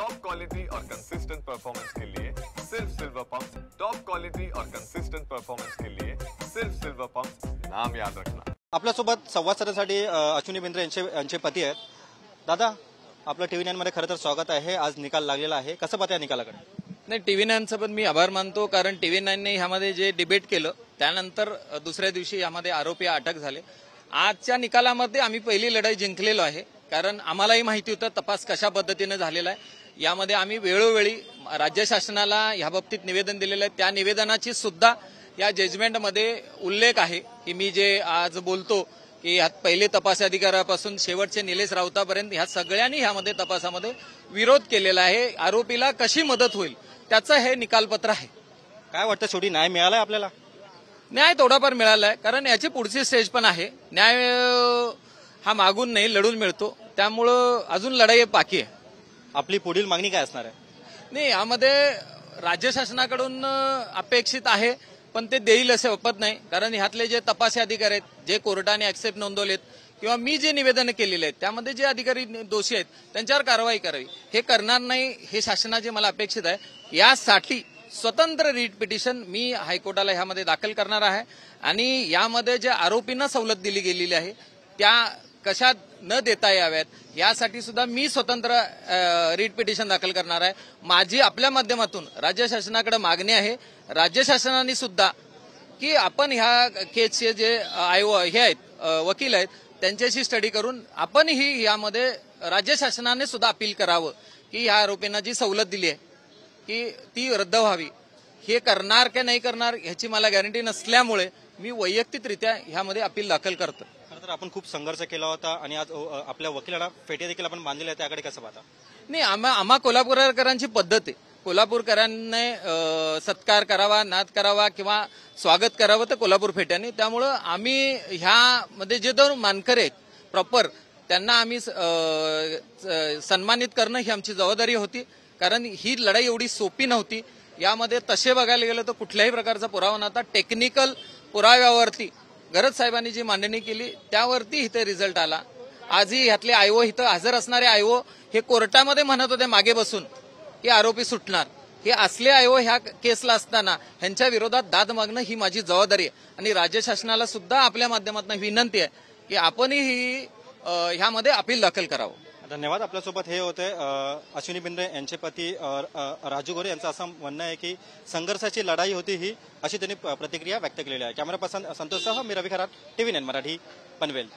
Top quality और consistent performance के लिए सिर्फ सिल्वर पंप। टॉप क्वालिटी और कंसिस्टेंट परफॉर्मेंस के लिए सिर्फ सिल्वर पंप, नाम याद रखना। आपल्यासोबत संवाद साधण्यासाठी अश्विनी बिंद्रे यांचे पती आहेत। दादा, आपलं TV9 मध्ये खरं तर स्वागत आहे। आज निकाल लागलेला आहे, कसं पाहता या निकालाकडे? नाही, TV9 सोबत मी आभार मानतो, कारण TV9 ने ह्यामध्ये जे डिबेट केलं त्यानंतर दुसऱ्या दिवशी यामध्ये आरोपी अटक झाले। आजच्या निकालामध्ये आम्ही पहिली लढाई जिंकलेलो आहे, कारण आम्हालाही माहिती होतं तपास कशा पद्धतीने झालेला आहे। यामध्ये आम्ही वेळोवेळी राज्य शासनाला या बाबतीत निवेदन दिलेलं आहे। त्या निवेदनाची सुद्धा या जजमेंटमध्ये उल्लेख आहे की मी जे आज बोलतो की ह्यात पहिले तपास अधिकाऱ्यापासून शेवटचे निलेश राऊतापर्यंत ह्या सगळ्यांनी ह्यामध्ये तपासामध्ये विरोध केलेला आहे। आरोपीला कशी मदत होईल त्याचं हे निकालपत्र आहे। काय वाटतं, शेवटी न्याय मिळालाय आपल्याला? न्याय थोडाफार मिळालाय, कारण याची पुढची स्टेज पण आहे। न्याय हा मागून नाही, लढून मिळतो, त्यामुळं अजून लढाई बाकी आहे। आपली पुढील मागणी काय असणार आहे? नाही, यामध्ये राज्य शासनाकडून अपेक्षित आहे, पण ते देईल असे वाटत नाही, कारण ह्यातले जे तपासी अधिकारी आहेत, जे कोर्टाने ऍक्सेप्ट नोंदवलेत किंवा मी जे निवेदन केलेले आहेत त्यामध्ये जे अधिकारी दोषी आहेत त्यांच्यावर कारवाई करावी। हे करणार नाही हे शासनाचे मला अपेक्षित आहे। यासाठी स्वतंत्र रीट पिटिशन मी हायकोर्टाला ह्यामध्ये दाखल करणार आहे आणि यामध्ये जे आरोपींना सवलत दिली गेलेली आहे त्या कशा न देता याव्यात यासाठी सुद्धा मी स्वतंत्र रीट पिटिशन दाखल करणार आहे। माझी आपल्या माध्यमातून राज्य शासनाकडे मागणी आहे, राज्य शासनाने सुद्धा की आपण ह्या केसचे जे हे आहेत वकील आहेत त्यांच्याशी स्टडी करून आपणही यामध्ये राज्य शासनाने सुद्धा अपील करावं की ह्या आरोपींना जी सवलत दिली आहे की ती रद्द व्हावी। हे करणार की नाही करणार ह्याची मला गॅरंटी नसल्यामुळे मी वैयक्तिकरित्या ह्यामध्ये अपील दाखल करतो। खरं तर आपण खूप संघर्ष केला होता आणि आज आपल्या वकिलांना फेटे देखील आपण बांधलेले आहेत, त्याकडे कसं पाहता? नाही, आम्हा कोल्हापूरकरांची पद्धत आहे, कोल्हापूरकरांनी सत्कार करावा, नाद करावा किंवा स्वागत करावं तर कोल्हापूर फेट्याने। त्यामुळं आम्ही ह्यामध्ये जे दोन मानकरी आहेत प्रॉपर त्यांना आम्ही सन्मानित करणं ही आमची जबाबदारी होती, कारण ही लढाई एवढी सोपी नव्हती। यामध्ये तसे बघायला गेलं तर कुठल्याही प्रकारचा पुरावा नव्हता। टेक्निकल पुराव्यावरती गरज साहेबांनी जी मांडणी केली त्यावरती इथे रिझल्ट आला। आजही ह्यातले आयओ, इथं हजर असणारे आयओ हे कोर्टामध्ये म्हणत होते मागे बसून की आरोपी सुटणार। हे असले आयओ ह्या केसला असताना ह्यांच्या विरोधात दाद मागणं ही माझी जबाबदारी आहे आणि राज्य शासनाला सुद्धा आपल्या माध्यमातून विनंती आहे की आपणही ह्यामध्ये अपील दाखल करावं। धन्यवाद। आपल्यासोबत हे होते अश्विनी बिंद्रे यांचे पती राजू गोरे यांचं असं म्हणणं आहे की संघर्षाची लढाई होती ही, अशी त्यांनी प्रतिक्रिया व्यक्त केलेली आहे। कॅमेरा पर्सन संतोषसह मी रवी खरात, TV9 मराठी, पनवेल।